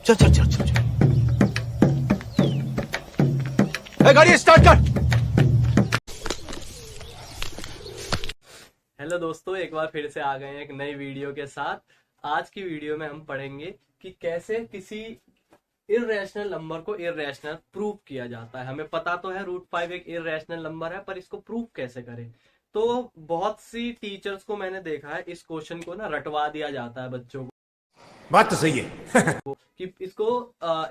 चल चल चल चल चल। गाड़ी स्टार्ट कर। हेलो दोस्तों, एक बार फिर से आ गए हैं एक नई वीडियो के साथ। आज की वीडियो में हम पढ़ेंगे कि कैसे किसी इर्रेशनल नंबर को इर्रेशनल प्रूव किया जाता है। हमें पता तो है √5 एक इर्रेशनल नंबर है, पर इसको प्रूव कैसे करें। तो बहुत सी टीचर्स को मैंने देखा है, इस क्वेश्चन को ना रटवा दिया जाता है बच्चों बात तो सही है। को कि इसको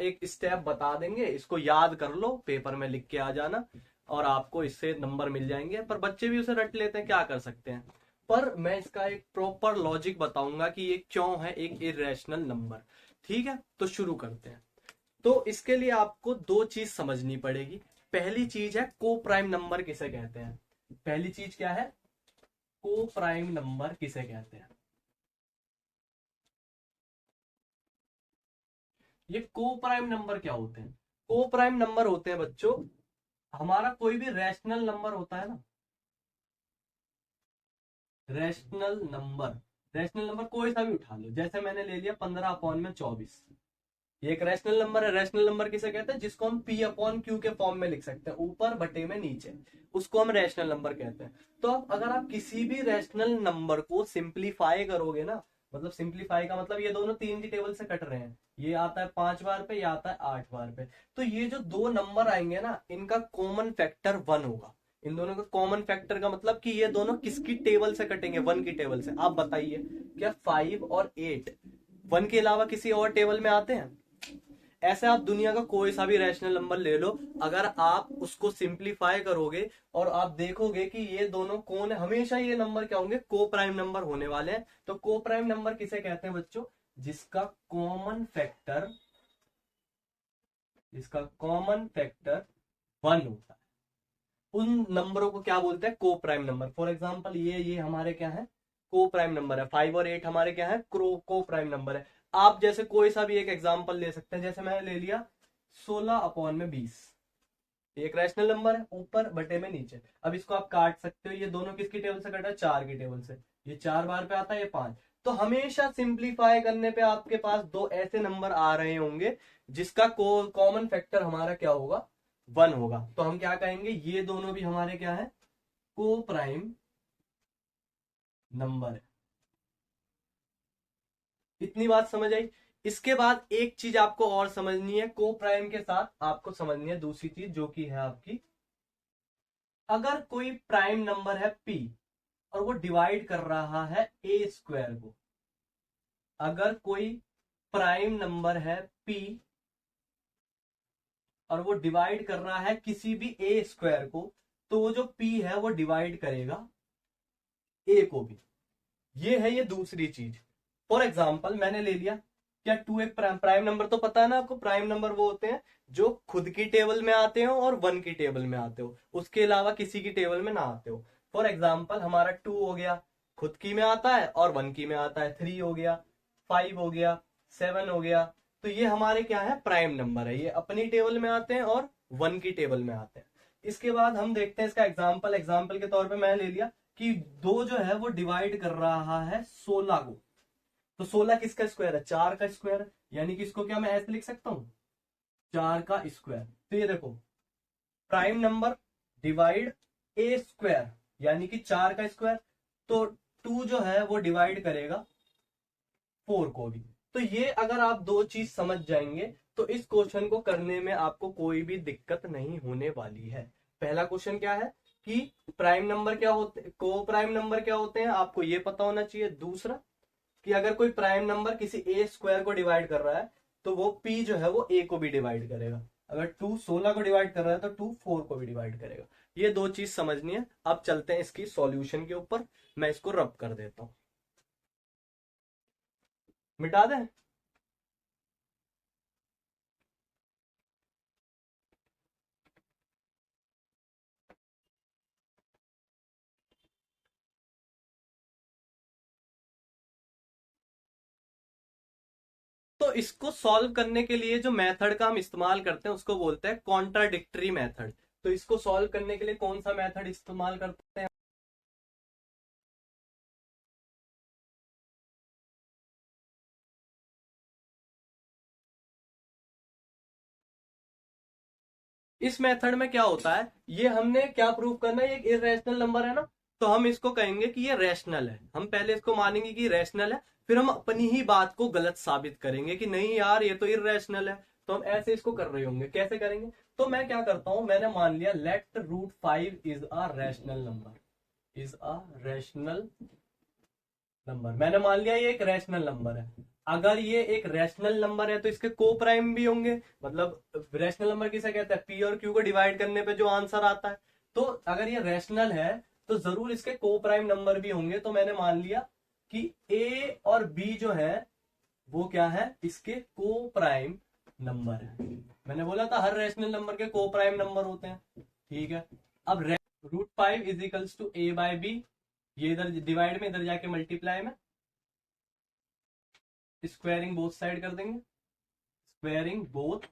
एक स्टेप बता देंगे, इसको याद कर लो, पेपर में लिख के आ जाना और आपको इससे नंबर मिल जाएंगे। पर बच्चे भी उसे रट लेते हैं, क्या कर सकते हैं। पर मैं इसका एक प्रॉपर लॉजिक बताऊंगा कि ये क्यों है एक इरेशनल नंबर। ठीक है, तो शुरू करते हैं। तो इसके लिए आपको दो चीज समझनी पड़ेगी। पहली चीज है को प्राइम नंबर किसे कहते हैं। पहली चीज क्या है, को प्राइम नंबर किसे कहते हैं। ये को प्राइम नंबर क्या होते हैं। को प्राइम नंबर होते हैं बच्चों, हमारा कोई भी रैशनल नंबर होता है ना, रैशनल नंबर कोई सा भी उठा लो। जैसे मैंने ले लिया 15/24, ये एक रैशनल नंबर है। रैशनल नंबर किसे कहते हैं, जिसको हम P/Q के फॉर्म में लिख सकते हैं, ऊपर बटे में नीचे, उसको हम रैशनल नंबर कहते हैं। तो अब अगर आप किसी भी रैशनल नंबर को सिंप्लीफाई करोगे ना, मतलब सिंप्लीफाई का मतलब ये दोनों 3 की टेबल से कट रहे हैं, ये आता है 5 बार पे, ये आता है 8 बार पे। तो ये जो दो नंबर आएंगे ना, इनका कॉमन फैक्टर 1 होगा। इन दोनों का कॉमन फैक्टर का मतलब कि ये दोनों किसकी टेबल से कटेंगे, 1 की टेबल से। आप बताइए, क्या 5 और 8 1 के अलावा किसी और टेबल में आते हैं। ऐसे आप दुनिया का कोई सा भी रैशनल नंबर ले लो, अगर आप उसको सिंप्लीफाई करोगे और आप देखोगे कि ये दोनों कौन है, हमेशा ये नंबर क्या होंगे, को प्राइम नंबर होने वाले हैं। तो को प्राइम नंबर किसे कहते हैं बच्चों, जिसका कॉमन फैक्टर, जिसका कॉमन फैक्टर 1 होता है, उन नंबरों को क्या बोलते हैं, को प्राइम नंबर। फॉर एग्जाम्पल ये हमारे क्या है, को प्राइम नंबर है। 5 और 8 हमारे क्या है, को प्राइम नंबर है। आप जैसे कोई सा भी एक एग्जाम्पल ले सकते हैं। जैसे मैंने ले लिया 16/20, एक रैशनल नंबर है, ऊपर बटे में नीचे। अब इसको आप काट सकते हो, ये दोनों किसकी टेबल से कटा है, 4 की टेबल से। ये 4 बार पे आता है, ये 5। तो हमेशा सिंप्लीफाई करने पे आपके पास दो ऐसे नंबर आ रहे होंगे जिसका कॉमन फैक्टर हमारा क्या होगा, 1 होगा। तो हम क्या कहेंगे, ये दोनों भी हमारे क्या है, को प्राइम नंबर है। इतनी बात समझ आई। इसके बाद एक चीज आपको और समझनी है, को प्राइम के साथ आपको समझनी है दूसरी चीज, जो कि है आपकी, अगर कोई प्राइम नंबर है p और वो डिवाइड कर रहा है ए स्क्वायर को, अगर कोई प्राइम नंबर है p और वो डिवाइड कर रहा है किसी भी ए स्क्वायर को, तो वो जो p है वो डिवाइड करेगा ए को भी। ये है ये दूसरी चीज। फॉर एग्जाम्पल मैंने ले लिया, क्या 2 एक प्राइम नंबर तो पता है ना आपको, प्राइम नंबर वो होते हैं जो खुद की टेबल में आते हो और 1 की टेबल में आते हो, उसके अलावा किसी की टेबल में ना आते हो। फॉर एग्जाम्पल हमारा 2 हो गया, खुद की में आता है और 1 की में आता है। 3 हो गया, 5 हो गया, 7 हो गया। तो ये हमारे क्या है, प्राइम नंबर है, ये अपनी टेबल में आते हैं और 1 की टेबल में आते हैं। इसके बाद हम देखते हैं इसका एग्जाम्पल। एग्जाम्पल के तौर पर मैं ले लिया कि 2 जो है वो डिवाइड कर रहा है 16 को। तो 16 किसका स्क्वायर है, 4 का स्क्वायर। यानी कि इसको क्या मैं ऐसे लिख सकता हूं, 4 का स्क्वायर। तो ये देखो, प्राइम नंबर डिवाइड ए स्क्वायर, यानी कि 4 का स्क्वायर। तो 2 जो है वो डिवाइड करेगा 4 को भी। तो ये अगर आप दो चीज समझ जाएंगे तो इस क्वेश्चन को करने में आपको कोई भी दिक्कत नहीं होने वाली है। पहला क्वेश्चन क्या है कि प्राइम नंबर क्या होते, को प्राइम नंबर क्या होते हैं, आपको ये पता होना चाहिए। दूसरा कि अगर कोई प्राइम नंबर किसी ए स्क्वायर को डिवाइड कर रहा है, तो वो p जो है वो a को भी डिवाइड करेगा। अगर 2 16 को डिवाइड कर रहा है तो 2 4 को भी डिवाइड करेगा। ये दो चीज समझनी है। अब चलते हैं इसकी सॉल्यूशन के ऊपर। मैं इसको रब कर देता हूं, मिटा दें। तो इसको सॉल्व करने के लिए जो मेथड का हम इस्तेमाल करते हैं उसको बोलते हैं कॉन्ट्राडिक्टरी मेथड। तो इसको सॉल्व करने के लिए कौन सा मेथड इस्तेमाल करते हैं, इस मेथड में क्या होता है, ये हमने क्या प्रूव करना है, ये एक इरेशनल नंबर है ना, तो हम इसको कहेंगे कि ये रैशनल है। हम पहले इसको मानेंगे कि रैशनल है, फिर हम अपनी ही बात को गलत साबित करेंगे कि नहीं यार ये तो इरेशनल है। तो हम ऐसे इसको कर रहे होंगे, कैसे करेंगे, तो मैं क्या करता हूं, मैंने मान लिया let √5 is a rational number, is a rational number. मैंने मान लिया ये एक रैशनल नंबर है। अगर ये एक रैशनल नंबर है तो इसके को प्राइम भी होंगे, मतलब रैशनल नंबर किसे कहते हैं, पी और क्यू को डिवाइड करने पे जो आंसर आता है। तो अगर ये रैशनल है तो जरूर इसके को प्राइम नंबर भी होंगे। तो मैंने मान लिया कि ए और बी जो है वो क्या है, इसके को प्राइम नंबर है। मैंने बोला था हर रैशनल नंबर के को प्राइम नंबर होते हैं, ठीक है। अब √5 is equals to A by B, ये इधर डिवाइड में इधर जाके मल्टीप्लाई में स्क्वायरिंग बोथ साइड कर देंगे, स्क्वायरिंग बोथ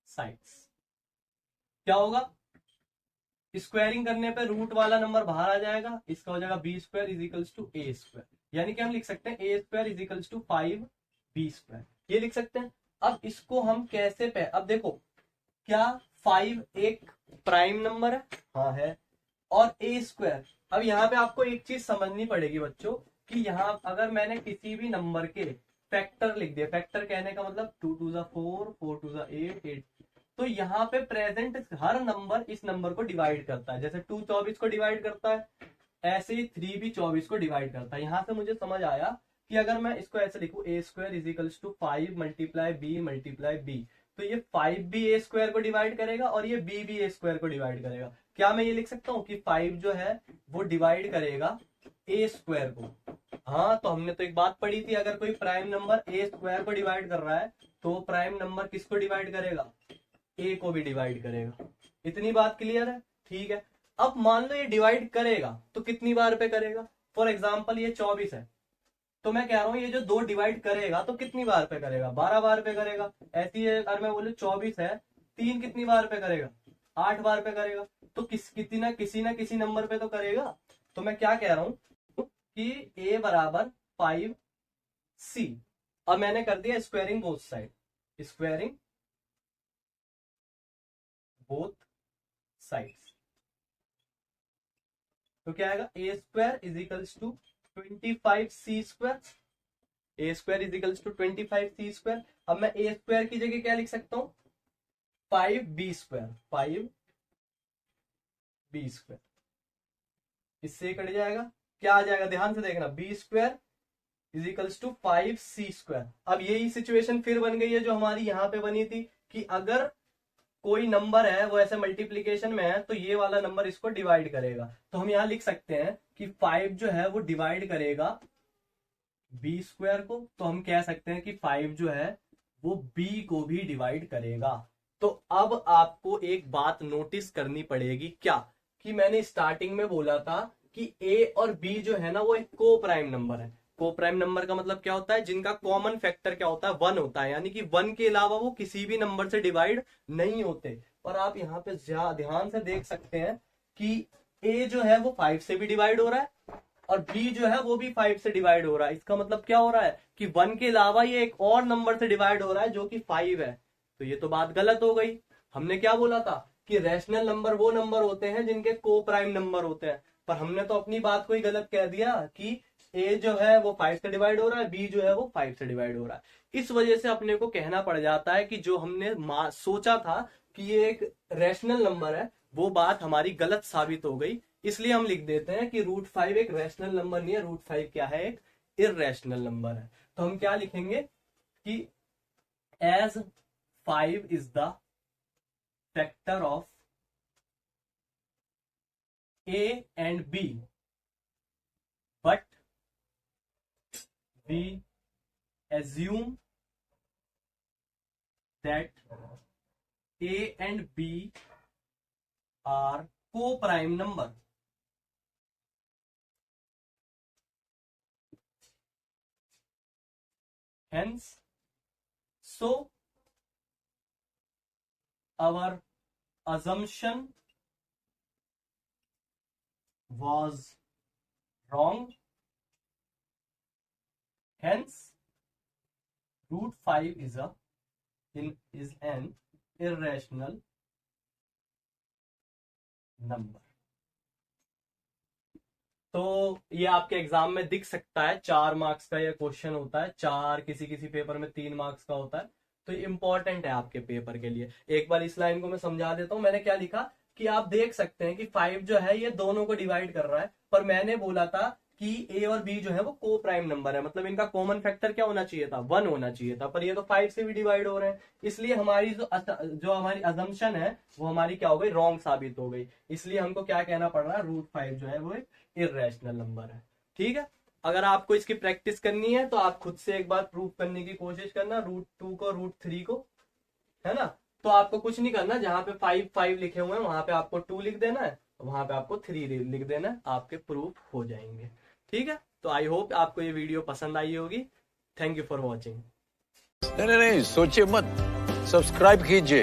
साइड्स। क्या होगा, स्क्वायरिंग करने पे रूट वाला नंबर बाहर आ जाएगा, इसका हो जाएगा b² is equals to a², यानी कि हम लिख सकते हैं a² is equals to 5b², ये लिख सकते हैं। अब इसको हम कैसे पे, अब देखो क्या 5 एक प्राइम नंबर है, हाँ है, और a²। अब यहाँ पे आपको एक चीज समझनी पड़ेगी बच्चों, कि यहाँ अगर मैंने किसी भी नंबर के फैक्टर लिख दिया, फैक्टर कहने का मतलब 2 2 जा 4, 4 2 जा 8, 8, तो यहाँ पे प्रेजेंट हर नंबर इस नंबर को डिवाइड करता है। जैसे 2 24 को डिवाइड करता है, ऐसे ही 3 भी 24 को डिवाइड करता है। यहाँ से मुझे समझ आया कि अगर मैं इसको ऐसे लिखूं a² is equals to 5 multiply b multiply b, तो ये 5 भी a² को डिवाइड करेगा और ये b भी a² को डिवाइड करेगा। क्या मैं ये लिख सकता हूँ कि 5 जो है वो डिवाइड करेगा a² को। हाँ, तो हमने तो एक बात पढ़ी थी, अगर कोई प्राइम नंबर a² को डिवाइड कर रहा है तो प्राइम नंबर किसको डिवाइड करेगा, a को भी डिवाइड करेगा। इतनी बात क्लियर है, ठीक है। अब मान लो ये डिवाइड करेगा तो कितनी बार पे करेगा, फॉर एग्जाम्पल ये 24 है, तो मैं कह रहा हूं ये जो 2 डिवाइड करेगा तो कितनी बार पे करेगा, 12 बार पे करेगा। ऐसी है, अगर मैं बोलूं 24 है, 3 कितनी बार पे करेगा, 8 बार पे करेगा। तो किसी ना किसी नंबर पे तो करेगा। तो मैं क्या कह रहा हूं कि a बराबर 5c। अब मैंने कर दिया squaring both side, squaring both sides, तो क्या आएगा, a² is equals to 25c², a² is equals to 25c²। अब मैं a² की जगह क्या लिख सकता हूं, 5b², 5b², इससे कट जाएगा, क्या आ जाएगा, ध्यान से देखना, b² is equals to 5c²। अब यही सिचुएशन फिर बन गई है जो हमारी यहां पे बनी थी, कि अगर कोई नंबर है वो ऐसे मल्टीप्लीकेशन में है तो ये वाला नंबर इसको डिवाइड करेगा। तो हम यहां लिख सकते हैं कि 5 जो है वो डिवाइड करेगा b² को, तो हम कह सकते हैं कि 5 जो है वो b को भी डिवाइड करेगा। तो अब आपको एक बात नोटिस करनी पड़ेगी, क्या, कि मैंने स्टार्टिंग में बोला था कि a और b जो है ना वो एक को प्राइम नंबर है। को प्राइम नंबर का मतलब क्या होता है, जिनका कॉमन फैक्टर क्या होता है, 1 होता है, यानी कि 1 के अलावा वो किसी भी नंबर से डिवाइड नहीं होते। और आप यहाँ पे ध्यान से देख सकते हैं कि a जो है वो 5 से भी डिवाइड हो रहा है और b जो है वो भी 5 से डिवाइड हो रहा है। इसका मतलब क्या हो रहा है कि 1 के अलावा ये एक और नंबर से डिवाइड हो रहा है जो कि 5 है। तो ये तो बात गलत हो गई। हमने क्या बोला था कि रैशनल नंबर वो नंबर होते हैं जिनके को प्राइम नंबर होते हैं, पर हमने तो अपनी बात को ही गलत कह दिया कि a जो है वो 5 से डिवाइड हो रहा है, b जो है वो 5 से डिवाइड हो रहा है। इस वजह से अपने को कहना पड़ जाता है कि जो हमने सोचा था कि ये एक रैशनल नंबर है वो बात हमारी गलत साबित हो गई। इसलिए हम लिख देते हैं कि √5 एक रैशनल नंबर नहीं है, √5 क्या है, एक इररेशनल नंबर है। तो हम क्या लिखेंगे कि as 5 is the factor of a and b, but we assume that a and b are co-prime number. Hence, so our assumption was wrong. Hence, √5 is an irrational number. तो ये आपके exam में दिख सकता है, 4 मार्क्स का ये question होता है, 4 किसी किसी पेपर में 3 मार्क्स का होता है। तो ये इंपॉर्टेंट है आपके पेपर के लिए। एक बार इस लाइन को मैं समझा देता हूँ। मैंने क्या लिखा कि आप देख सकते हैं कि 5 जो है ये दोनों को डिवाइड कर रहा है, पर मैंने बोला था कि ए और बी जो है वो को प्राइम नंबर है, मतलब इनका कॉमन फैक्टर क्या होना चाहिए था, 1 होना चाहिए था, पर ये तो 5 से भी डिवाइड हो रहे हैं। इसलिए हमारी जो हमारी अजम्पशन है वो हमारी क्या हो गई, रॉन्ग साबित हो गई। इसलिए हमको क्या कहना पड़ रहा है, √5 जो है वो एक इर्रेशनल नंबर है। ठीक है, अगर आपको इसकी प्रैक्टिस करनी है तो आप खुद से एक बार प्रूव करने की कोशिश करना, √2 को √3 को, है ना। तो आपको कुछ नहीं करना, जहां पे 5 5 लिखे हुए हैं वहां पे आपको 2 लिख देना है, वहां पे आपको 3 लिख देना है, आपके प्रूफ हो जाएंगे। ठीक है, तो आई होप आपको ये वीडियो पसंद आई होगी। Thank you for watching. नहीं नहीं नहीं, सोचिए मत, सब्सक्राइब कीजिए।